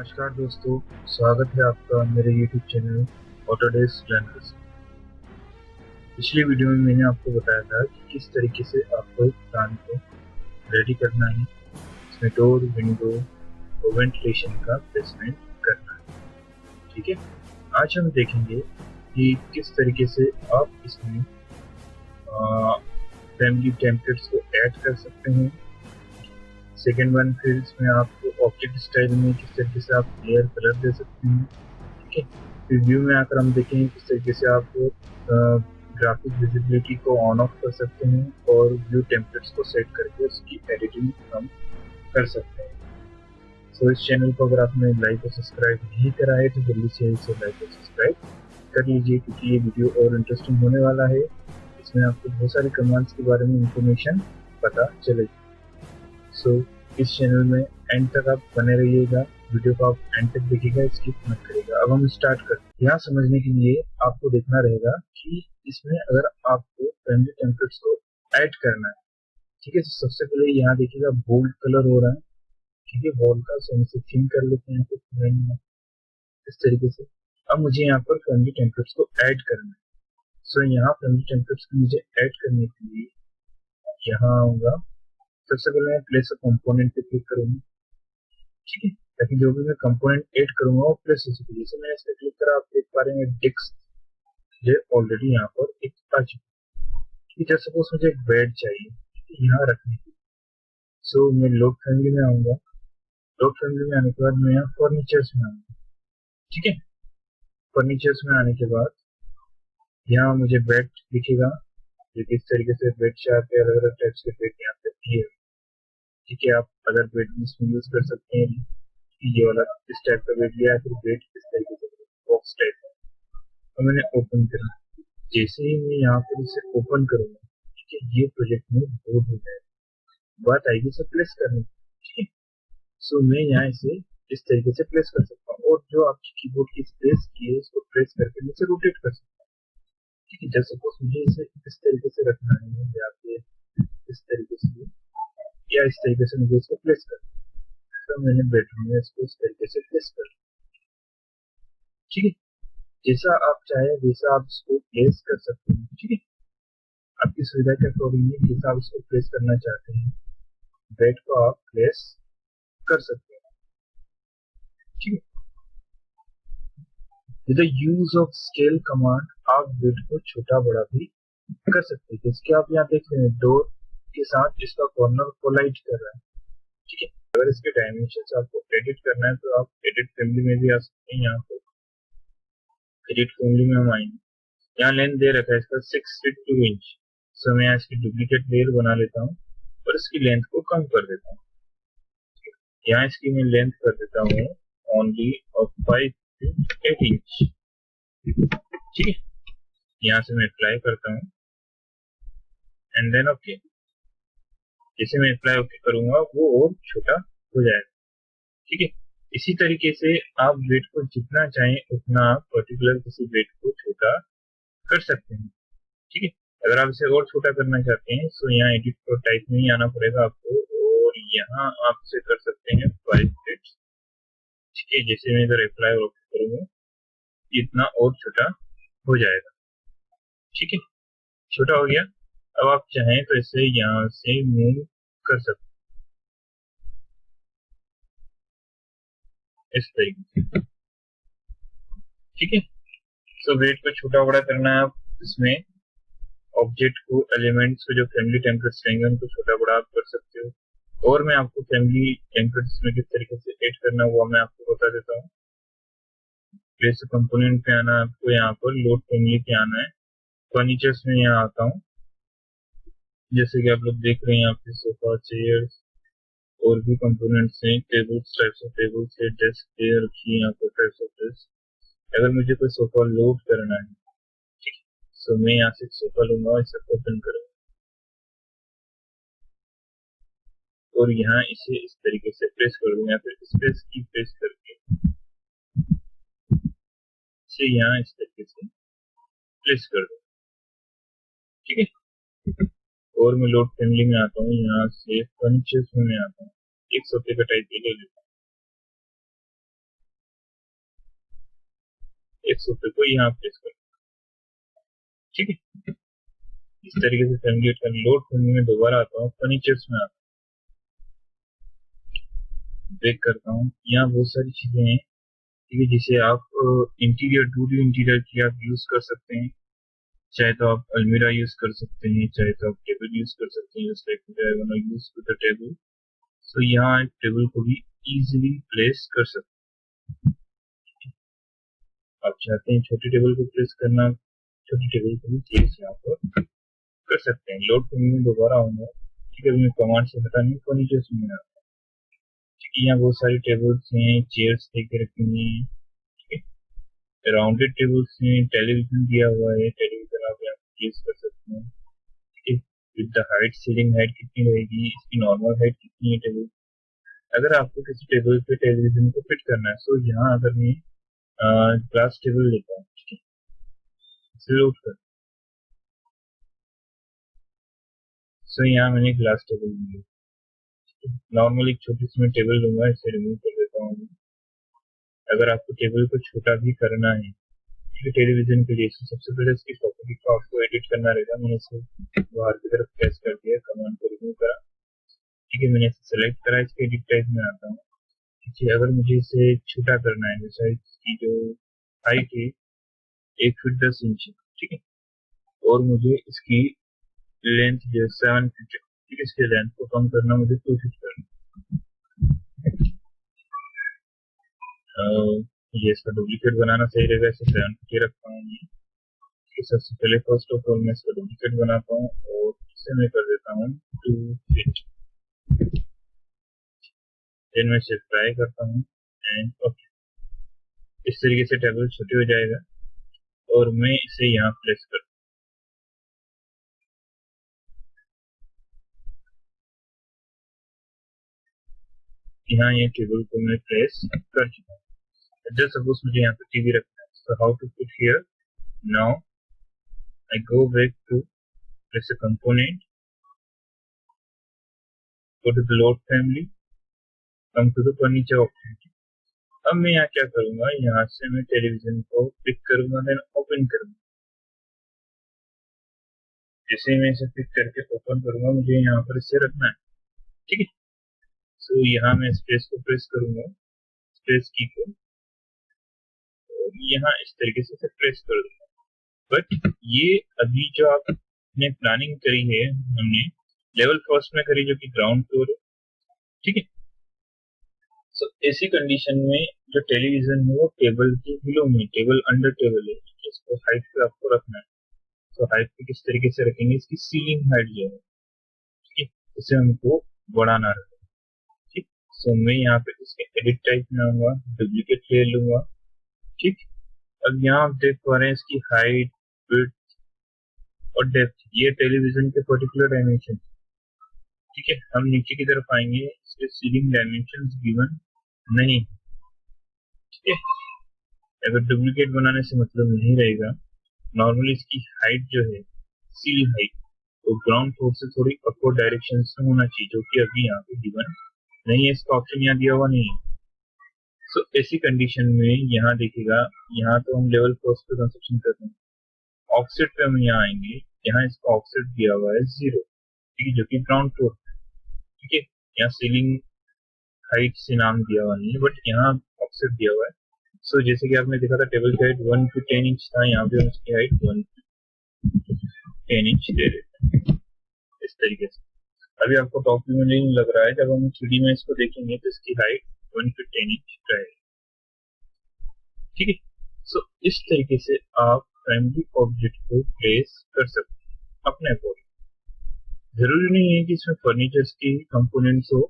नमस्कार दोस्तों, स्वागत है आपका मेरे YouTube चैनल ऑटोडेस्क लर्नर्स। पिछली वीडियो में मैंने आपको बताया था कि किस तरीके से आपको एक प्लान को रेडी करना है, इसमें डोर, विंडो और वेंटिलेशन का प्लेसमेंट करना है। ठीक है, आज हम देखेंगे कि किस तरीके से आप इसमें फैमिली टेम्पलेट्स को ऐड कर सकते हैं। सेकेंड वन, फिर इसमें आपको ऑब्जेक्ट स्टाइल में किस तरीके से आप लेयर कलर दे सकते हैं। ठीक है, फिर व्यू में आकर हम देखेंगे किस तरीके से आप ग्राफिक विजिबिलिटी को ऑन ऑफ कर सकते हैं और व्यू टेम्पलेट्स को सेट करके उसकी एडिटिंग हम कर सकते हैं। सो इस चैनल को अगर आपने लाइक और सब्सक्राइब नहीं करा है तो जल्दी से इसे लाइक और सब्सक्राइब कर लीजिए, क्योंकि ये वीडियो और इंटरेस्टिंग होने वाला है। इसमें आपको बहुत सारे कमांड्स के बारे में इंफॉर्मेशन पता चलेगी। सो इस चैनल में एंड तक आप बने रहिएगा, वीडियो को आप एंड तक देखिएगा, स्किप मत करिएगा। अब हम स्टार्ट करते हैं। यहाँ समझने के लिए आपको देखना रहेगा कि इसमें अगर आपको फैमिली टेम्पलेट्स को ऐड करना है, ठीक है, तो सबसे पहले यहाँ देखिएगा बोल्ड कलर हो रहा है। ठीक है, वॉल का, सो इसे थिन कर लेते हैं इस तरीके से। अब मुझे यहाँ पर फैमिली टेम्पलेट्स को ऐड करना है। सो यहाँ फैमिली टेम्पलेट्स को मुझे ऐड करने के लिए यहाँ आऊंगा। सबसे पहले मैं प्लेस अ कंपोनेंट पे क्लिक करूंगा। ठीक है, ताकि जो भी मैं कंपोनेंट ऐड करूंगा वो प्लेस हो सके। जैसे मैंने इस पर क्लिक करा, आप देख पा रहे हैं डिस्क ये ऑलरेडी यहाँ पर एक आ चुकी है। सपोज मुझे एक बेड चाहिए यहाँ रखने की, सो मैं लोग फैमिली में आऊंगा। लोग फैमिली में आने के बाद मैं यहाँ फर्नीचर्स में आऊंगा। ठीक है, फर्नीचर्स में आने के बाद यहाँ मुझे बेड दिखेगा। किस तरीके से बेड चार्ट है, अलग अलग टाइप्स के बेड यहाँ पे दिए। ठीक है, आप अदर बेड इसमें यूज कर सकते हैं। ये वाला इस टाइप का बेड लिया, फिर बेड इस तरीके से बॉक्स टाइप का, तो मैंने ओपन करा। जैसे ही मैं यहाँ पर इसे ओपन करूंगा, ठीक है, ये प्रोजेक्ट में लोड हो जाएगा। बात आएगी इसे प्लेस करने की। ठीक है, सो मैं यहाँ इसे इस तरीके से प्लेस कर सकता हूँ, और जो आपकी कीबोर्ड की स्पेस की है उसको प्रेस करके मैं इसे रोटेट कर सकता हूँ। ठीक है, जैसे सपोज मुझे इसे इस तरीके से रखना है, या फिर इस तरीके से, या इस तरीके से मुझे इसको प्लेस करना है, तो मैंने बेडरूम में इसको इस तरीके से प्लेस कर। ठीक है, जैसा आप चाहे वैसा आप इसको प्लेस कर सकते हैं। ठीक है, आपकी सुविधा के अकॉर्डिंग जैसा आप इसको प्लेस करना चाहते हैं, बेड को आप प्लेस कर सकते हैं। ठीक है, with the use of scale command आप बेड को छोटा बड़ा भी कर सकते हैं। जैसे आप यहाँ देख रहे हैं डोर के साथ इसका कॉर्नर कोलाइड कर रहा है। ठीक है, अगर इसके डायमेंशन आपको एडिट करना है तो आप एडिट फैमिली में भी आ सकते हैं। यहाँ पर एडिट फैमिली में हम आएंगे, यहाँ लेंथ दे रखा है इसका 6 फीट 2 इंच। सो मैं इसकी डुप्लीकेट लेयर बना लेता हूँ और इसकी लेंथ को कम कर देता हूँ। यहाँ इसकी मैं लेंथ कर देता हूँ ओनली ऑफ 5 फीट 8 इंच। ठीक है, यहाँ से मैं अप्लाई करता हूँ एंड देन ओके। जैसे मैं अप्लाई ओके करूंगा वो और छोटा हो जाएगा। ठीक है, इसी तरीके से आप वेट को जितना चाहें उतना आप पर्टिकुलर किसी वेट को छोटा कर सकते हैं। ठीक है, अगर आप इसे और छोटा करना चाहते हैं तो यहाँ एडिट और टाइप में ही आना पड़ेगा आपको, और यहाँ आप इसे कर सकते हैं 5 फीट। ठीक है, जैसे मैं इधर अप्लाई और ओके करूंगा इतना और छोटा हो जाएगा। ठीक है, छोटा हो गया। अब आप चाहें तो इसे यहाँ से मूव कर सकते हैं इस तरीके से। ठीक है, सो वेट को छोटा बड़ा करना है। आप इसमें ऑब्जेक्ट को, एलिमेंट्स को, जो फैमिली टेम्पलेट्स रहेंगे उनको छोटा बड़ा आप कर सकते हो। और मैं आपको फैमिली टेम्पलेट्स में किस तरीके से ऐड करना है वो मैं आपको बता देता हूँ। प्लेस कंपोनेंट पे आना है आपको, यहाँ पर लोड फैमिली पे आना है। फर्नीचर्स में यहाँ आता हूँ, जैसे कि आप लोग देख रहे हैं यहाँ पे सोफा, चेयर्स और भी कंपोनेंट्स हैं। टेबल्स, टाइप्स ऑफ टेबल्स है, डेस्क चेयर रखी यहाँ पर, टाइप्स ऑफ डेस्क। अगर मुझे कोई सोफा लोड करना है, ठीक है, सो मैं यहाँ से सोफा लूंगा, इसे ओपन करूंगा और यहाँ इसे इस तरीके से प्रेस कर दूंगा, फिर स्पेस की प्रेस करके इसे यहाँ इस तरीके से प्रेस कर दूंगा। ठीक है, और मैं लोड फैमिली में आता हूँ, यहाँ से फर्नीचर्स में आता हूँ, एक सोफे का टाइप ले लेता हूँ। एक सोफे को यहाँ प्लेस कर, ठीक है। इस तरीके से फैमिली का लोड फैमिली में दोबारा आता हूँ, फर्नीचर्स में आता हूँ, ब्रेक करता हूँ। यहाँ बहुत सारी चीजें हैं, ठीक है, जिसे आप इंटीरियर 2D इंटीरियर की आप यूज कर सकते हैं। चाहे तो आप अलमीरा यूज कर सकते हैं, चाहे तो आप टेबल यूज कर सकते हैं, यूज टू द टेबल। सो यहाँ एक टेबल को भी इजीली प्लेस कर सकते हैं। आप चाहते हैं छोटी टेबल को प्लेस करना, छोटी टेबल को भी प्लेस यहाँ पर कर सकते हैं। लोड में दोबारा आऊंगा, ठीक है, मैं कमांड से हटाने फर्नीचर में आ, ठीक है। यहाँ बहुत सारी टेबल्स हैं, चेयर्स लेके रखी हुई हैं, ठीक है। राउंडेड टेबल्स हैं, टेलीविजन दिया हुआ है, टेलीविजन आप यहाँ प्लेस कर सकते हैं, ठीक है। With the height, ceiling height कितनी रहेगी, इसकी नॉर्मल हाइट कितनी है टेबल। अगर आपको किसी टेबल पे टेलीविजन को फिट करना है, तो यहाँ अगर मैं ग्लास टेबल लेता हूँ, ठीक है, इसे लोड कर, सो यहाँ मैंने ग्लास टेबल ली। नॉर्मल एक छोटी सी मैं टेबल लूंगा, इसे रिमूव कर देता हूँ। अगर आपको टेबल को छोटा भी करना है, ठीक है, टेलीविजन के लिए, सबसे पहले इसकी प्रॉपर्टी को आपको एडिट करना रहेगा। मैंने इसे बाहर की तरफ प्रेस कर दिया, कमांड को रिमूव करा, ठीक है, मैंने इसे सेलेक्ट करा, इसके एडिट टाइप में आता हूँ, ठीक है। अगर मुझे इसे छोटा करना है, जैसा इसकी जो हाइट है 1 फीट 10 इंच, ठीक है, और मुझे इसकी लेंथ जो 7 फीट, ठीक है, इसके लेंथ को कम करना, मुझे 2 फीट करना। ये इसका डुप्लीकेट बनाना सही रहेगा, इसे 7 फीट रखता हूँ मैं। सबसे पहले फर्स्ट ऑफ ऑल मैं इसका डुप्लीकेट बनाता हूँ और इसे मैं कर देता हूँ 2 फीट। देन मैं इसे ट्राई करता हूँ एंड ओके। इस तरीके से टेबल छोटी हो जाएगा और मैं इसे यहाँ प्लेस कर, यहाँ ये टेबल को मैं प्लेस कर चुका हूँ। जस्ट सपोज मुझे यहाँ पे टीवी रखना है, so how to put here? Now I go back to let's say component, go to the load family, come to the furniture option। अब मैं यहाँ क्या करूंगा, यहाँ से मैं टेलीविजन को पिक करूंगा, देन ओपन करूंगा। जैसे मैं इसे पिक करके ओपन करूंगा, मुझे यहाँ पर इसे रखना है, ठीक है। सो यहाँ मैं स्पेस को प्रेस करूंगा, स्पेस की को, और यहाँ इस तरीके से प्रेस कर दूंगा। बट ये अभी जो आपने प्लानिंग करी है, हमने लेवल फर्स्ट में करी, जो कि ग्राउंड फ्लोर है, ठीक है। सो ऐसी कंडीशन में जो टेलीविजन है वो टेबल के बिलो में, टेबल अंडर टेबल है, इसको हाइट पे आपको रखना है। तो हाइट पे किस तरीके से रखेंगे, इसकी सीलिंग हाइट जो है, ठीक है, इसे हमको बढ़ाना है, ठीक। सो मैं यहाँ पे इसके एडिट टाइप में आऊंगा, डुप्लीकेट ले लूंगा, ठीक। अब यहाँ आप देख पा रहे हैं इसकी हाइट, विड्थ और डेप्थ, ये टेलीविजन के पर्टिकुलर डायमेंशन, ठीक है। हम नीचे की तरफ आएंगे, इसके सीलिंग डायमेंशन गिवन नहीं, ठीक है। अगर डुप्लीकेट बनाने से मतलब नहीं रहेगा, नॉर्मली इसकी हाइट जो है, सीलिंग हाइट, तो ग्राउंड फ्लोर से थोड़ी अपवर्ड डायरेक्शन में होना चाहिए, जो कि अभी यहाँ पे गिवन नहीं है, इसका ऑप्शन यहाँ दिया हुआ नहीं है। सो ऐसी कंडीशन में यहाँ देखिएगा, यहाँ तो हम लेवल फर्स्ट पे कंस्ट्रक्शन करते हैं, ऑफसेट पे हम यहाँ आएंगे, यहाँ इसका ऑफसेट दिया हुआ है 0, ठीक है, जो कि ग्राउंड फ्लोर, ठीक है। यहाँ सीलिंग हाइट से नाम दिया हुआ नहीं है, बट यहाँ ऑफसेट दिया हुआ है। सो जैसे कि आपने देखा था टेबल की हाइट 1 to 10 इंच था, यहाँ पे हम इसकी हाइट 1 to 10 इंच दे देते हैं, इस तरीके से। अभी आपको टॉप व्यू में नहीं लग रहा है, जब हम 3D में इसको देखेंगे तो इसकी हाइट 1 to 10 इंच रहेगी, ठीक है। सो इस तरीके से आप फैमिली ऑब्जेक्ट को प्लेस कर सकते हैं अपने अकॉर्डिंग। जरूरी नहीं है कि इसमें फर्नीचर्स की कंपोनेंट्स हो,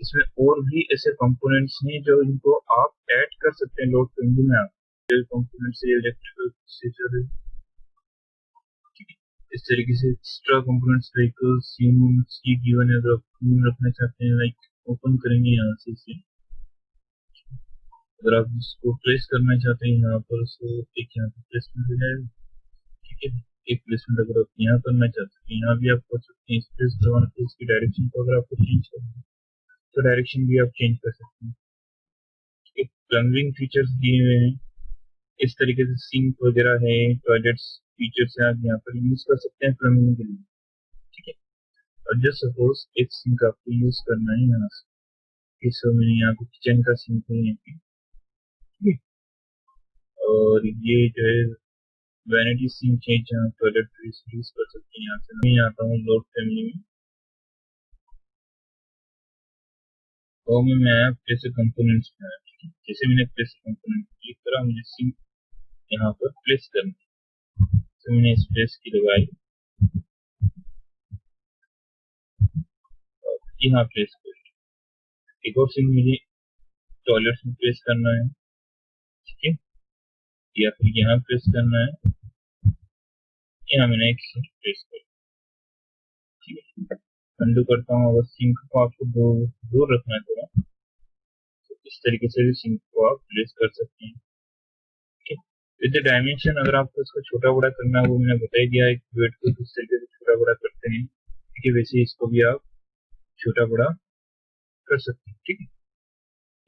इसमें और भी ऐसे कंपोनेंट्स हैं जो इनको आप ऐड कर सकते हैं लोड फैमिली में। आप कंपोनेंट्स है, इलेक्ट्रिकल प्रोसीजर है, ठीक है। इस तरीके से एक्स्ट्रा कंपोनेंट्स लाइक सीम्स की गिवन है, अगर आप रखना चाहते हैं, लाइक ओपन करेंगे यहाँ से इसे, अगर आप इसको प्लेस करना चाहते हैं यहाँ पर, उसको एक यहाँ पे प्लेसमेंट हो जाएगा, ठीक है। एक प्लेसमेंट अगर आप यहाँ करना चाहते हैं, यहाँ भी आप कर सकते हैं, स्पेस करवाना है, इसकी डायरेक्शन को अगर आपको चेंज करना है तो डायरेक्शन भी आप चेंज कर सकते हैं, ठीक है। प्लम्बिंग फीचर्स दिए हुए हैं, इस तरीके से सिंक वगैरह है, टॉयलेट्स फीचर्स हैं, आप यहाँ पर यूज कर सकते हैं प्लम्बिंग के लिए। ठीक है, और जस्ट सपोज एक सिंक आपको यूज करना है यहाँ से, इस मैंने यहाँ पे किचन का सिंक है यहाँ पे। ठीक है, और ये जो है वैनिटी सिंक है जहाँ टॉयलेट यूज कर सकते हैं। यहाँ से मैं आता हूँ लोड फैमिली में, और मैं आया प्लेस कंपोनेंट्स में आया। ठीक है, जैसे मैंने प्लेस कंपोनेंट क्लिक करा, मुझे सिंक यहाँ पर प्लेस करना है, तो मैंने इस प्लेस की लगाई और यहाँ प्लेस कर। एक और सिंक मुझे टॉयलेट में प्लेस करना है। ठीक है, या फिर यहाँ प्लेस करना है, यहाँ मैंने एक सिंक प्लेस कर। ठीक है, अंडू करता हूँ। अगर सिंक को आपको दूर रखना है थोड़ा, तो इस तरीके से भी सिंक को आप प्लेस कर सकते हैं। ठीक है, विद डायमेंशन अगर आपको इसको छोटा बड़ा करना है, वो मैंने बता ही दिया है वेट को किस तरीके से छोटा बड़ा करते हैं। ठीक है, वैसे इसको भी आप छोटा बड़ा कर सकते हैं। ठीक है,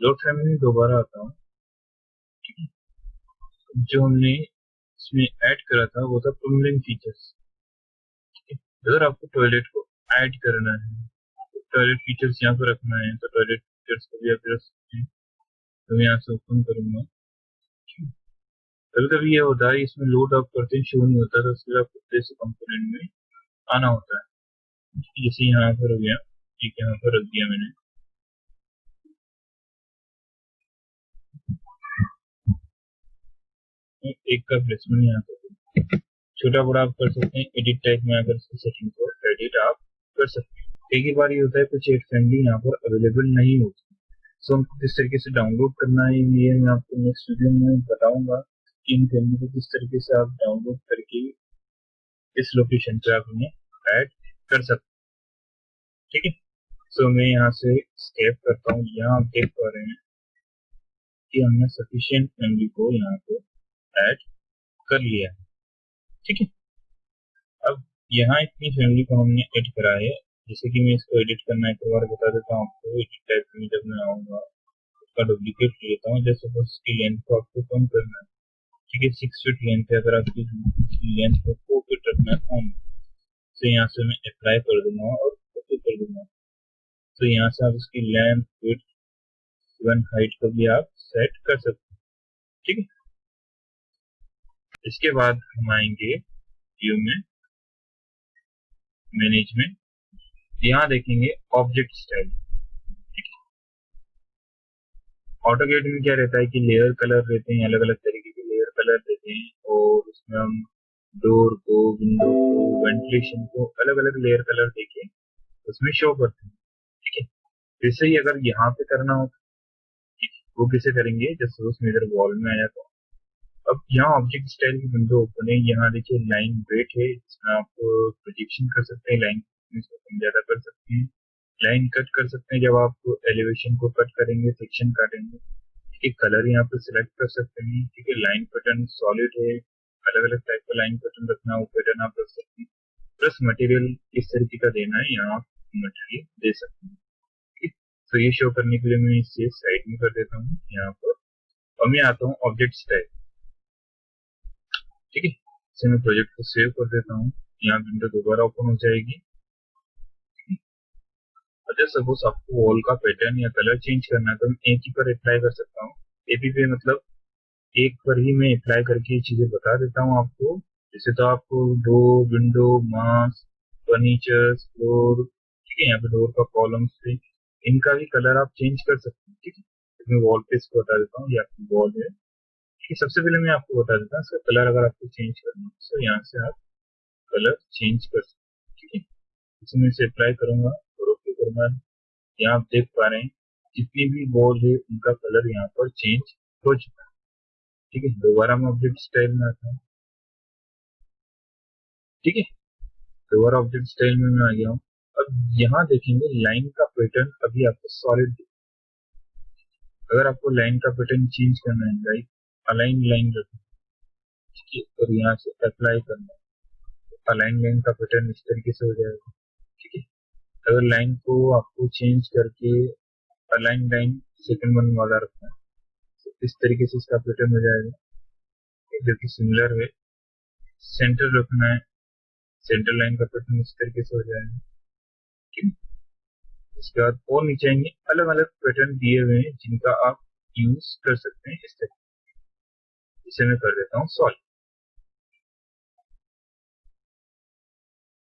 लोड फैमिली में दोबारा आता हूँ। ठीक है, जो हमने इसमें ऐड करा था वो था प्लम्बिंग फीचर्स। अगर आपको टॉयलेट को ऐड करना है, टॉयलेट फीचर्स यहाँ पर रखना है, तो टॉयलेट फीचर्स को भी आप रख सकते हैं। तो मैं यहाँ से ओपन करूंगा। कभी कभी ये होता है इसमें लोड आप करते हैं शो नहीं होता, तो उसके लिए आपको प्लेस कंपोनेंट में आना होता है। जैसे यहाँ पर हो गया, ठीक है, यहाँ पर रख दिया मैंने। एक का प्लेसमेंट यहाँ पर छोटा बड़ा आप कर सकते हैं। एडिट टाइप में अगर इसकी सेटिंग को एडिट आप कर सकते हैं। एक ही बार ये होता है कुछ एड फैमिली यहाँ पर अवेलेबल नहीं होती, सो हमको किस तरीके से डाउनलोड करना है ये मैं आपको नेक्स्ट वीडियो में बताऊंगा। इन फैमिली को किस तरीके से आप डाउनलोड करके इस लोकेशन पे आप उन्हें ऐड कर सकते हैं। ठीक है, सो मैं यहाँ से स्केप करता हूँ। यहाँ आप देख पा रहे हैं कि हमने सफिशिएंट फैमिली को यहाँ पे ऐड कर लिया है। ठीक है, अब यहाँ इतनी फैमिली को हमने ऐड करा है। जैसे कि मैं इसको एडिट करना है, एक बार बता देता हूँ आपको। एडिट टाइप में जब मैं आऊंगा, उसका डुप्लीकेट लेता हूँ। जैसे उसकी लेंथ को आपको कम करना है। ठीक है, 6 फीट लेंथ है, अगर आपकी लेंथ को 4 फीट रखना है कम, तो यहाँ से मैं अप्लाई कर दूंगा और कॉपी कर दूंगा। तो यहाँ से आप इसकी लेंथ, विड्थ, इवन हाइट को भी आप सेट कर सकते हैं। ठीक है, इसके बाद हम आएंगे व्यू में, मैनेजमेंट। यहाँ देखेंगे ऑब्जेक्ट स्टाइल। ऑटोकेड में क्या रहता है कि लेयर कलर रहते हैं, अलग अलग तरीके के लेयर कलर रहते हैं, और उसमें हम डोर को, विंडो को, वेंटिलेशन को अलग अलग लेयर कलर देके उसमें शो करते हैं। ठीक है, वैसे ही अगर यहाँ पे करना हो वो कैसे करेंगे, जैसे उसमें इधर वॉल में आया तो अब यहाँ ऑब्जेक्ट स्टाइल की विंडो ओपन है। यहाँ देखिए लाइन वेट है, जिसमें आप प्रोजेक्शन कर सकते हैं, लाइन कम ज्यादा कर सकते हैं, लाइन कट कर सकते हैं। जब आप एलिवेशन को कट करेंगे, सेक्शन काटेंगे, ठीक है, कलर यहाँ पे सिलेक्ट कर सकते हैं। ठीक है, लाइन पैटर्न सॉलिड है, अलग अलग टाइप का लाइन पैटर्न रखना है, वो पैटर्न आप रख सकते हैं। प्लस मटेरियल किस तरीके का देना है, यहाँ आप मटेरियल दे सकते हैं। ठीक है, तो ये शो करने के लिए मैं इसे साइड में कर देता हूँ यहाँ पर, और मैं आता हूँ ऑब्जेक्ट स्टाइल। ठीक है, इसे मैं प्रोजेक्ट को सेव कर देता हूँ। यहाँ विंडो दोबारा ओपन हो जाएगी। और जैसे सपोज आपको वॉल का पैटर्न या कलर चेंज करना है, तो मैं एक ही पर अप्लाई कर सकता हूँ। एपी पे मतलब एक पर ही मैं अप्लाई करके ये चीजें बता देता हूँ आपको। जैसे तो आपको door, window, mask, furniture, floor, ठीक है, यहाँ पे डोर का कॉलम से इनका भी कलर आप चेंज कर सकते हैं। ठीक है, तो मैं वॉल पे इसको बता देता हूँ, ये आपकी वॉल है। ठीक है, सबसे पहले मैं आपको बता देता हूँ इसका कलर अगर आपको चेंज करना है, तो यहाँ से आप कलर चेंज कर सकते हैं। ठीक है, इसमें से अप्लाई करूंगा और ओके करूंगा। यहाँ आप देख पा रहे हैं जितनी भी वॉल है उनका कलर यहाँ पर चेंज हो चुका है। ठीक है, दोबारा मैं ऑब्जेक्ट स्टाइल में आता हूँ। ठीक है, दोबारा ऑब्जेक्ट स्टाइल में मैं आ गया हूँ। अब यहाँ देखेंगे लाइन का पैटर्न अभी आपको सॉलिड। अगर आपको लाइन का पैटर्न चेंज करना है, लाइक अलाइन लाइन रखना, ठीक है, और यहाँ से अप्लाई करना है, अलाइन लाइन का पैटर्न इस तरीके से हो जाएगा। ठीक है, अगर लाइन को आपको चेंज करके अलाइन लाइन सेकंड वन वाला रखना है, तो इस तरीके से इसका पैटर्न हो जाएगा। जो कि सिमिलर है। सेंटर रखना है, सेंटर लाइन का पैटर्न इस तरीके से हो जाएगा। ठीक है, इसके बाद और नीचे आएंगे, अलग अलग पैटर्न दिए हुए हैं जिनका आप यूज कर सकते हैं इस तरीके। इसे मैं कर देता हूँ सॉल्व।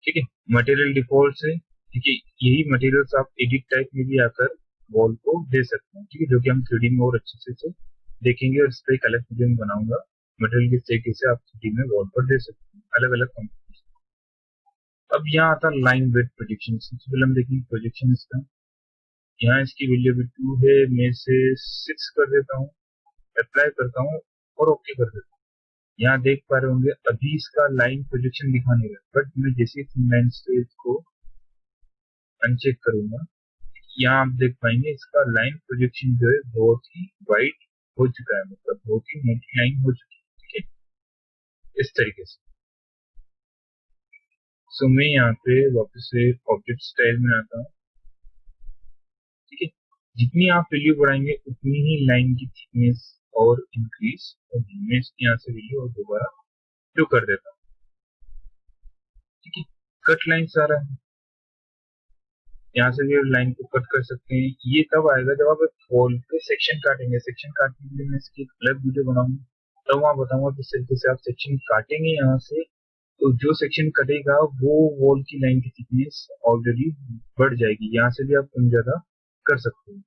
ठीक है, मटेरियल डिफॉल्ट से, ठीक है, यही मटेरियल्स आप एडिट टाइप में भी आकर वॉल को दे सकते हैं। ठीक है, जो कि हम 3D में और अच्छे से देखेंगे और इस पर एक अलग वीडियो में बनाऊंगा। मटेरियल किस तरीके से आप 3D में वॉल पर दे सकते हैं अलग अलग कंपोनेंट्स। अब यहाँ आता लाइन वेट प्रोजेक्शन। सबसे पहले हम देखेंगे प्रोजेक्शन इसका। यहाँ इसकी वैल्यू भी 2 है, मैं इसे 6 कर देता हूँ, अप्लाई करता हूँ और ओके कर देता हूँ। यहाँ देख पा रहे होंगे अभी इसका लाइन प्रोजेक्शन दिखा नहीं रहा, बट मैं जैसे लाइन स्टेज को अनचेक करूंगा, यहाँ आप देख पाएंगे इसका लाइन प्रोजेक्शन जो है बहुत ही वाइड हो चुका है, मतलब बहुत ही मोटी लाइन हो चुकी है। ठीक है, इस तरीके से। सो मैं यहाँ पे वापस से ऑब्जेक्ट स्टाइल में आता हूँ। ठीक है, जितनी आप वैल्यू बढ़ाएंगे उतनी ही लाइन की थिकनेस और इंक्रीज होगी। मैं यहाँ से वैल्यू और दोबारा शो कर देता हूँ। ठीक है, कट लाइन सारा है, यहाँ से भी लाइन को कट कर सकते हैं। ये तब आएगा जब आप वॉल पे सेक्शन काटेंगे। सेक्शन काटने के लिए मैं इसकी अलग वीडियो बनाऊंगा, तब वहां बताऊंगा किस तरीके से आप सेक्शन काटेंगे। यहाँ से तो जो सेक्शन कटेगा वो वॉल की लाइन की थिकनेस ऑलरेडी बढ़ जाएगी, यहाँ से भी आप कम ज्यादा कर सकते हैं।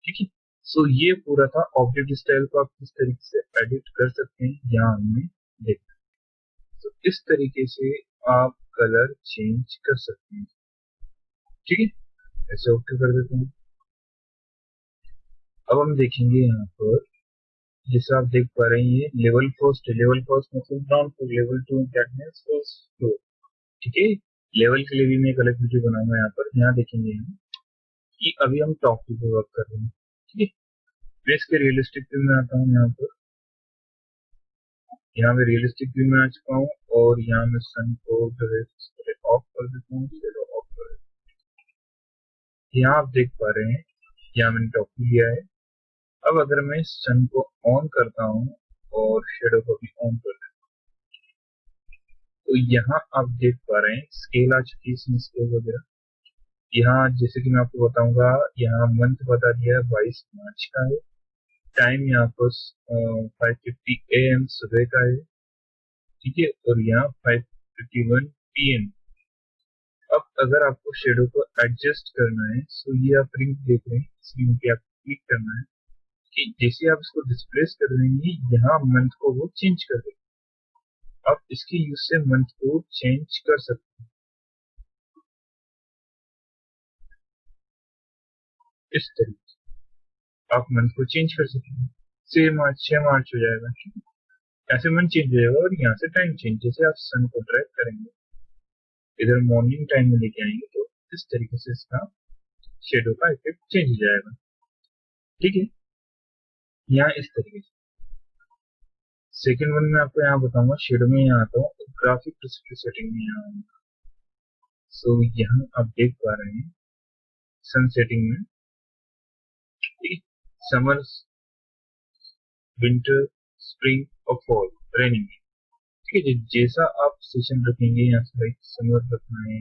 ठीक है, सो ये पूरा था ऑब्जेक्ट स्टाइल को आप किस तरीके से एडिट कर सकते हैं, यहाँ हमने देखा। तो इस तरीके से आप कलर चेंज कर सकते हैं। ठीक है, ऐसे ओके कर देते हैं। अब हम देखेंगे यहाँ पर, जैसे आप देख पा रहे हैं लेवल फर्स्ट है। लेवल फर्स्ट मतलब ground floor, level 2 that means first floor. ठीक है, लेवल के लिए भी मैं एक अलग वीडियो बनाऊंगा। यहाँ पर यहाँ देखेंगे हम कि अभी हम टॉप व्यू पे वर्क कर रहे हैं। ठीक है, मैं इसके रियलिस्टिक व्यू में आता हूँ। यहाँ पर यहाँ मैं रियलिस्टिक व्यू में आ चुका हूँ और यहाँ मैं सन को जो है ऑफ कर देता हूँ, शेडो ऑफ कर देता हूँ। यहाँ आप देख पा रहे हैं यहाँ मैंने टॉप व्यू लिया है। अब अगर मैं सन को ऑन करता हूँ और शेडो को भी ऑन कर देता हूँ, तो यहाँ आप देख पा रहे हैं स्केल आ चुकी है, इसमें स्केल वगैरह। यहाँ जैसे कि मैं आपको बताऊंगा, यहाँ मंथ बता दिया है 22 मार्च का है। टाइम यहाँ पर 5:50 AM सुबह का है। ठीक है, और यहाँ 5:51 PM। अब अगर आपको शेडो को एडजस्ट करना है, तो ये आप रिंग देख रहे हैं, इस रिंग पे आपको क्लिक करना है कि जैसे आप इसको डिस्प्लेस कर देंगे यहाँ मंथ को वो चेंज कर देगा। आप इसके यूज से मंथ को चेंज कर सकते हैं इस तरीके से। आप मंथ को चेंज कर सकते हैं, 6 मार्च हो जाएगा। ऐसे मंथ चेंज हो जाएगा। और यहाँ से टाइम चेंज, जैसे आप सन को ड्रैग करेंगे इधर मॉर्निंग टाइम में लेके आएंगे तो इस तरीके से इसका शेडो का इफेक्ट चेंज हो जाएगा। ठीक है, यहाँ इस तरीके से। सेकेंड वन में आपको यहाँ बताऊंगा, शेडो में यहाँ आता हूँ, ग्राफिक डिस्प्ले सेटिंग में यहाँ आऊंगा। सो यहाँ आप देख पा रहे हैं सन सेटिंग में, ठीक है, समर, विंटर, स्प्रिंग और फॉल, रेनिंग। ठीक है, जैसा आप सेशन रखेंगे, यहाँ से लाइक समर रखना है,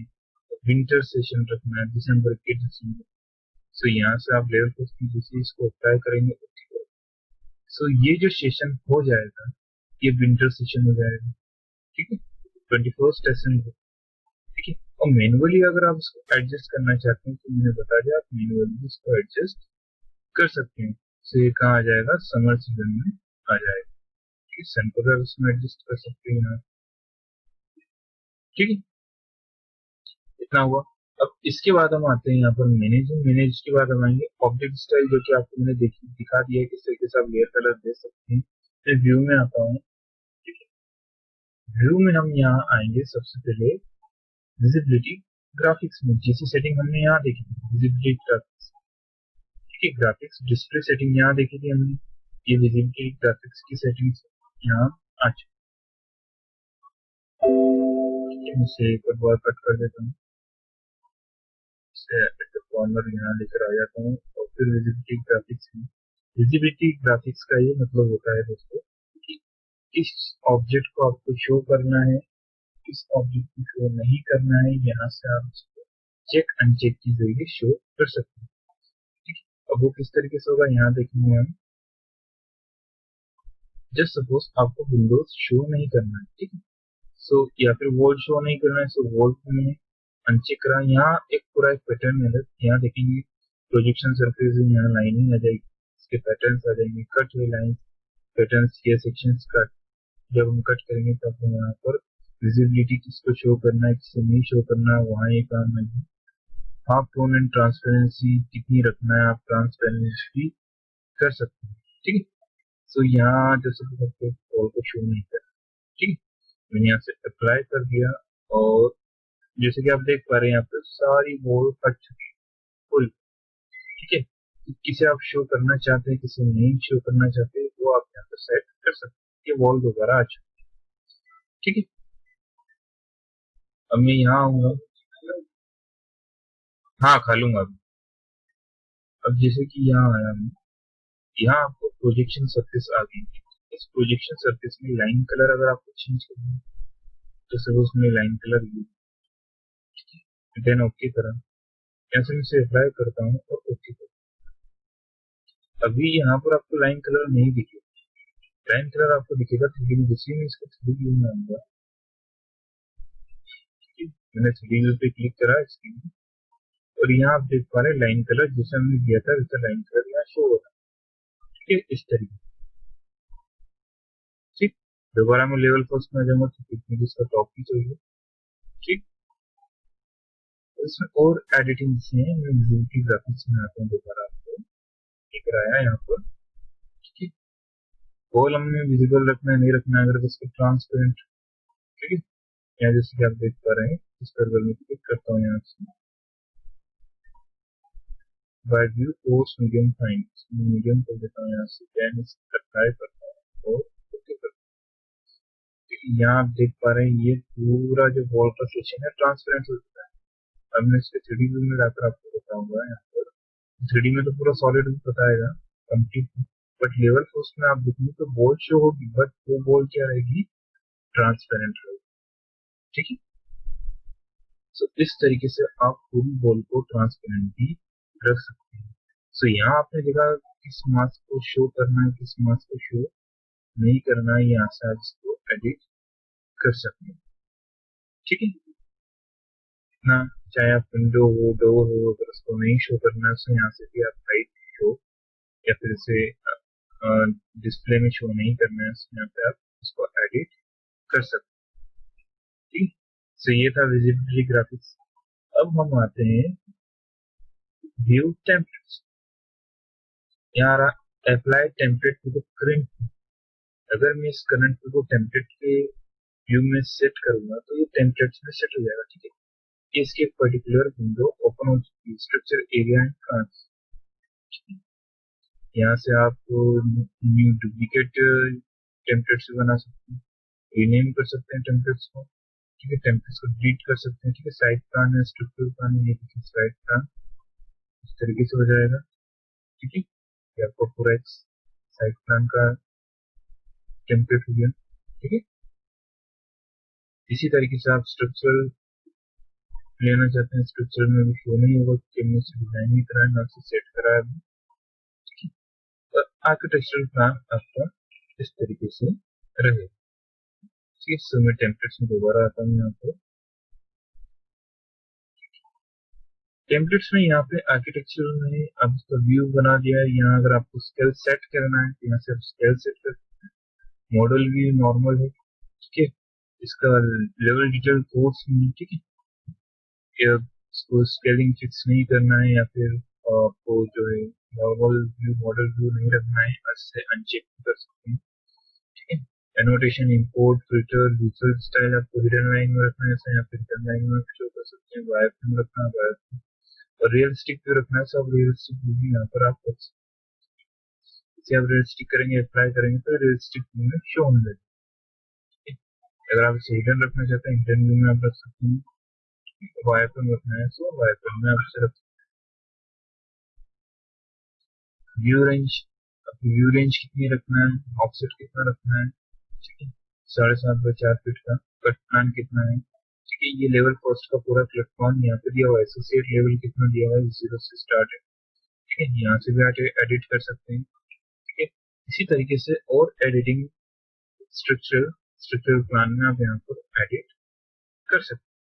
विंटर सेशन रखना है, दिसंबर के दिसंबर। सो यहाँ से आप लेवल को जैसे इसको अप्लाई करेंगे, सो ये जो सेशन हो जाएगा ये विंटर सेशन हो जाएगा। ठीक है, 21 दिसंबर। ठीक है, और मैनुअली अगर आप इसको एडजस्ट करना चाहते हैं तो मैंने बता दिया, आप मैनुअली इसको एडजस्ट कर सकते हैं। सो ये कहाँ आ जाएगा, समर सीजन में आ जाएगा। ठीक है, सन को भी इसमें एडजस्ट कर सकते हैं यहाँ। ठीक है, इतना हुआ। अब इसके बाद हम आते हैं यहाँ पर मैनेज के बाद हम आएंगे ऑब्जेक्ट स्टाइल, जो कि आपको मैंने दिखा दिया है किस तरीके से आप लेयर कलर दे सकते हैं। फिर व्यू में आता हूँ। ठीक है, व्यू में हम यहाँ आएंगे सबसे पहले विजिबिलिटी ग्राफिक्स में, जैसी सेटिंग हमने यहाँ देखी विजिबिलिटी ग्राफिक्स। ठीक है, ग्राफिक्स डिस्प्ले सेटिंग यहाँ देखी थी हमने, ये विजिबिलिटी ग्राफिक्स की सेटिंग्स यहाँ आ चुकी है। इसे एक बार कट कर देता हूँ, कॉर्नर यहाँ लेकर आ जाता हूँ और फिर विजिबिलिटी ग्राफिक्स में। विजिबिलिटी ग्राफिक्स का ये मतलब होता है दोस्तों कि इस ऑब्जेक्ट को आपको शो करना है, इस ऑब्जेक्ट को शो नहीं करना है, यहाँ से आप इसको चेक अनचेक के जरिए शो कर सकते हैं। ठीक है, अब वो किस तरीके से होगा यहाँ देखेंगे हम। जस्ट सपोज आपको विंडोज शो नहीं करना है, ठीक है, सो या फिर वॉल शो नहीं करना है, सो वॉल को मैंने अनचेक करा। यहाँ एक पूरा एक पैटर्न है, यहाँ देखेंगे प्रोजेक्शन सरफेस, यहाँ लाइनिंग आ जाएगी, इसके पैटर्न्स आ जाएंगे, कट हुए लाइन पैटर्न्स के सेक्शंस कट। जब हम कट करेंगे तब हम यहाँ पर विजिबिलिटी किसको शो करना है, किसको नहीं शो करना है, वहाँ ये काम है। हाफ टोन एंड ट्रांसपेरेंसी कितनी रखना है, आप ट्रांसपेरेंसी कर सकते हैं। ठीक है, सो यहाँ जैसे वॉल को शो नहीं कर, ठीक है, मैंने यहाँ से अप्लाई कर दिया और जैसे कि आप देख पा रहे हैं यहाँ पे सारी वॉल कट चुकी है फुल। ठीक है, किसे आप शो करना चाहते हैं, किसे नहीं शो करना चाहते हैं, वो आप यहाँ पे सेट कर सकते हैं। ये वॉल दोबारा आ चुकी है। ठीक है, अब मैं यहाँ आऊंगा, हाँ खा लूंगा अभी। अब जैसे कि यहाँ आया मैं, यहाँ आपको प्रोजेक्शन सरफेस आ गई। इस प्रोजेक्शन सरफेस में लाइन कलर अगर आपको चेंज करना है तो सपोज मैं लाइन कलर देन ओके करा, यहाँ से मैं इसे अप्लाई करता हूँ और ओके करता हूँ। अभी यहाँ पर आपको लाइन कलर नहीं दिखेगा, लाइन कलर आपको दिखेगा 3D में। जैसे मैं इसको 3D व्यू में आऊंगा, मैंने 3D व्यू पे क्लिक करा इसके लिए, और यहाँ आप देख पा रहे हैं लाइन कलर जैसा हमने दिया था वैसा लाइन कलर यहाँ शो हो रहा है। ठीक है, इस तरीके। ठीक, दोबारा मैं लेवल फर्स्ट में आ जाऊंगा तो कितने इसका टॉपिक चाहिए। ठीक, इसमें और एडिटिंग से मैं विजिबिलिटी ग्राफिक्स में आता हूँ, दोबारा आपको दिख रहा है यहाँ पर। ठीक है, कॉलम में विजिबल रखना है नहीं रखना है, अगर इसको ट्रांसपेरेंट। ठीक है, यहाँ जैसे कि आप देख पा रहे हैं इस पर अगर मैं क्लिक करता हूँ यहाँ से wide view course medium fine, medium कर देता हूँ यहाँ से, देन इसका ट्राई करता हूँ और ओके करता हूँ। यहाँ आप देख पा रहे हैं ये पूरा जो वॉल का सेक्शन है ट्रांसपेरेंट हो चुका है। अब मैं इसके 3D व्यू में जाकर आपको बताऊंगा। यहाँ पर 3D में तो पूरा सॉलिड बताएगा कंप्लीट, बट लेवल फर्स्ट में आप देखेंगे तो बॉल शो होगी, बट वो बॉल क्या रहेगी, ट्रांसपेरेंट रहेगी। ठीक है, सो इस तरीके से आप पूरी बॉल को ट्रांसपेरेंट भी रख सकते हैं। सो यहाँ आपने देखा किस मास्क को शो करना है, किस मास्क को शो नहीं करना है, यहाँ से आप इसको एडिट कर सकते हैं। ठीक है ना, चाहे आप विंडो हो, डोर हो, अगर उसको नहीं शो करना है तो यहाँ से भी आप हाइट शो या फिर इसे डिस्प्ले में शो नहीं करना है, यहाँ पे आप इसको एडिट कर सकते हैं। ठीक, सो ये था विजिबिलिटी ग्राफिक्स। अब हम आते हैं व्यू टेम्पलेट्स। यहाँ apply template to the current. अगर मैं इस करंट को टेम्पलेट के व्यू में सेट करूंगा तो ये टेम्पलेट्स में सेट हो जाएगा। ठीक है, इसकी एक पर्टिकुलर विंडो ओपन हो चुकी है, स्ट्रक्चर एरिया एंड ट्रांस। यहाँ से आप न्यू डुप्लीकेट टेम्पलेट्स बना सकते हैं, रीनेम कर सकते हैं टेम्पलेट्स को। ठीक है, टेम्पलेट्स को डिलीट कर सकते हैं। ठीक है, साइड प्लान है, स्ट्रक्चरल प्लान है, ये देखिए साइड प्लान इस तरीके से हो जाएगा। ठीक है, ये आपको पूरा एक साइड प्लान का टेम्पलेट हो गया। ठीक है, इसी तरीके से आप स्ट्रक्चरल लेना चाहते हैं, स्ट्रक्चरल में भी शो नहीं होगा क्योंकि हमने इसे डिजाइन नहीं कराया ना से सेट कराया। ठीक है, आर्किटेक्चरल प्लान आपका इस तरीके से रहेगा। ठीक है, सो मैं टेम्पलेट्स में दोबारा आता हूँ। यहाँ पे टेम्पलेट्स में यहाँ पे आर्किटेक्चर में आप इसका व्यू बना दिया है। यहाँ अगर आपको स्केल सेट करना है तो यहाँ से आप स्केल सेट कर सकते हैं। मॉडल भी नॉर्मल है। ठीक है, इसका लेवल डिटेल कोर्स नहीं। ठीक है, इसको स्केलिंग फिक्स नहीं करना है या फिर आपको जो है नॉर्मल व्यू मॉडल व्यू नहीं रखना है, इससे अनचेक कर सकते हैं। ठीक है, annotation, import, filter, visual style आपको हिडन लाइन में रखना है, ऐसे यहाँ पे हिडन लाइन में शो कर सकते हैं। वायरफ्रेम रखना है, वायरफ्रेम और रियलिस्टिक व्यू रखना है, सब रियलिस्टिक व्यू भी यहाँ पर आप कर सकते हैं। इसे आप रियलिस्टिक करेंगे, अप्लाई करेंगे तो रियलिस्टिक व्यू में शो होने लगेगा। अगर आप इसे हिडन रखना चाहते हैं, हिडन व्यू में आप रख सकते हैं। वायरफ्रेम रखना है तो वायरफ्रेम में आप इसे रख सकते हैं। व्यू रेंज, व्यू रेंज कितनी रखना है, ऑफसेट कितना रखना है, ठीक है, 7.5 बाय 4 फीट का कट प्लान कितना है, ठीक है, ये लेवल कॉस्ट का पूरा प्लेटफॉर्म यहाँ पे दिया हुआ है, एसोसिएट लेवल कितना दिया हुआ है, 0 से स्टार्ट है, ठीक है, यहाँ से भी एडिट कर सकते हैं, ठीक है। इसी तरीके से और एडिटिंग स्ट्रक्चरल प्लान में आप यहाँ पर एडिट कर सकते हैं,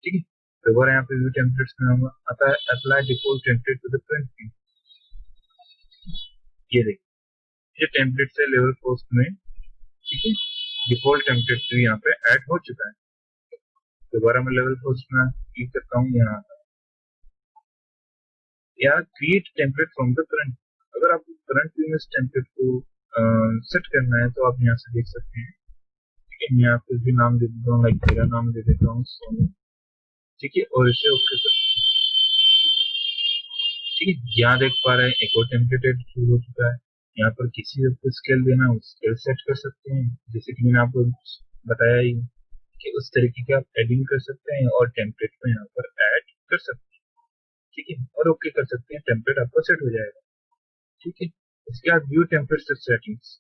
ठीक है। दोबारा यहाँ पे व्यू टेम्पलेट्स में हम आता है apply default template to the current view, ये देखिए ये टेम्पलेट है लेवल पोस्ट में, ठीक है, डिफॉल्ट टेम्पलेट भी यहाँ पे ऐड हो चुका है। दोबारा मैं लेवल पोस्ट में क्लिक करता हूँ, यहाँ या create template from the current, अगर आपको करंट व्यू में इस टेम्पलेट को सेट करना है तो आप यहाँ से देख सकते हैं, ठीक है। मैं यहाँ पे भी नाम दे देता हूँ, लाइक मेरा नाम दे देता हूँ सोनू, ठीक है, और इसे ओके कर, ठीक है। यहाँ देख पा रहे हैं एक और टेम्पलेट एड हो चुका है, यहाँ पर किसी को स्केल देना है स्केल सेट कर सकते हैं, जैसे कि मैंने आपको बताया ही कि उस तरीके के आप एडिंग कर सकते हैं और टेम्पलेट को यहाँ पर ऐड कर सकते हैं, ठीक है, और ओके कर सकते हैं, टेम्पलेट आपका सेट हो जाएगा, ठीक है। इसके बाद व्यू टेम्पलेट सेटिंग्स,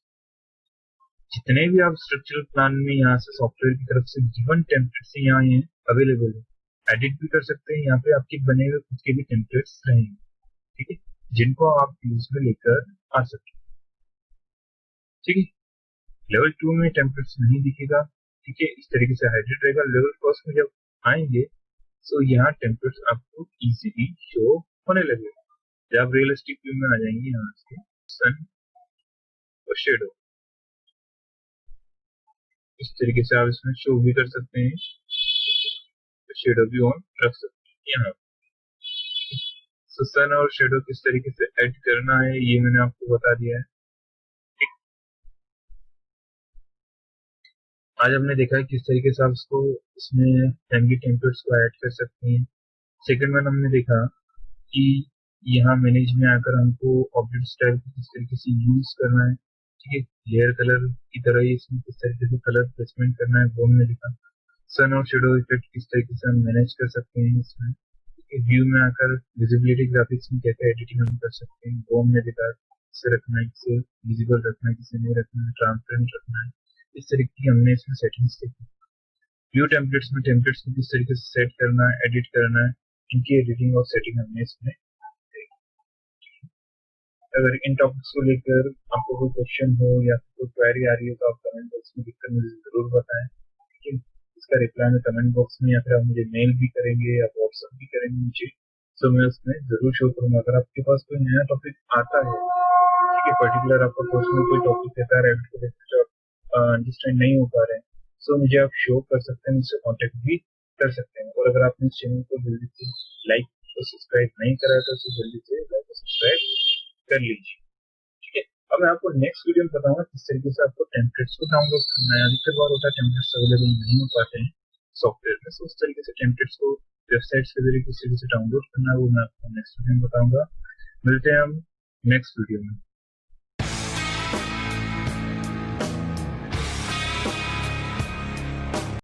जितने भी आप स्ट्रक्चरल प्लान में यहाँ से सॉफ्टवेयर की तरफ से गिवन टेम्पलेट से यहाँ ये अवेलेबल है, एडिट भी कर सकते हैं, यहाँ पे आपके बने हुए खुद के भी टेम्पलेट्स रहेंगे, ठीक है, जिनको आप यूज में लेकर आ सकते हैं, ठीक है। लेवल 2 में टेम्पलेट्स नहीं दिखेगा, ठीक है, इस तरीके से हाइड्रेट रहेगा। लेवल फर्स्ट में जब आएंगे तो यहाँ टेम्पलेट्स आपको इजीली शो होने लगेगा। जब आप रियलिस्टिक व्यू में आ जाएंगे, यहाँ से सन और शेडो, इस तरीके से आप इसमें शो भी कर सकते हैं, शेडो भी ऑन रख सकते हैं यहाँ। तो सन और शेडो किस तरीके से ऐड करना है ये मैंने आपको बता दिया है, ठीक। आज हमने देखा है किस तरीके से आप इसको इसमें फैमिली टेम्पलेट्स को ऐड कर सकते हैं। सेकंड वन हमने देखा कि यहाँ मैनेज में आकर हमको ऑब्जेक्ट स्टाइल को किस तरीके से यूज करना है, ठीक है, लेयर कलर की तरह ही इसमें किस तरीके से कलर प्लेसमेंट करना है वो हमने देखा। सन और शेडो इफेक्ट किस तरीके से हम मैनेज कर सकते हैं इसमें, व्यू में आकर विजिबिलिटी ग्राफिक्स में कैसे एडिटिंग हम कर सकते हैं वो हमने देखा, किसे रखना है, किसे विजिबल रखना है, किसे नहीं रखना है, ट्रांसपेरेंट रखना है, इस तरीके की हमने इसमें सेटिंग्स देखी। व्यू टेम्पलेट्स में टेम्पलेट्स को किस तरीके से सेट करना है, एडिट करना है, इनकी एडिटिंग और सेटिंग हमने इसमें देखी। अगर इन टॉपिक्स को लेकर आपको कोई क्वेश्चन हो या कोई क्वेरी आ रही है तो आप कमेंट बॉक्स में लिखकर मुझे जरूर बताएं, ठीक है। इसका रिप्लाई मैं कमेंट बॉक्स में या फिर आप मुझे मेल भी करेंगे या व्हाट्सएप भी करेंगे मुझे, तो मैं उसमें जरूर शो करूंगा। अगर आपके पास कोई नया टॉपिक आता है, ठीक है, पर्टिकुलर आपका कोर्स में कोई टॉपिक रहता है रेविट को लेकर जो आप अंडरस्टैंड नहीं हो पा रहे हैं, तो मुझे आप शो कर सकते हैं, मुझसे कॉन्टेक्ट भी कर सकते हैं। और अगर आपने इस चैनल को जल्दी से लाइक और सब्सक्राइब नहीं करा तो जल्दी से लाइक और सब्सक्राइब कर लीजिए, ठीक है। अब मैं आपको नेक्स्ट वीडियो में बताऊंगा किस तरीके से आपको टेम्पलेट्स को डाउनलोड करना है। अधिकतर बार होता है टेम्पलेट्स अवेलेबल नहीं हो पाते हैं सॉफ्टवेयर में, तो उस तरीके से टेम्पलेट्स को वेबसाइट्स के जरिए किस तरीके से डाउनलोड करना है वो मैं आपको नेक्स्ट वीडियो में बताऊंगा। मिलते हैं हम नेक्स्ट वीडियो में।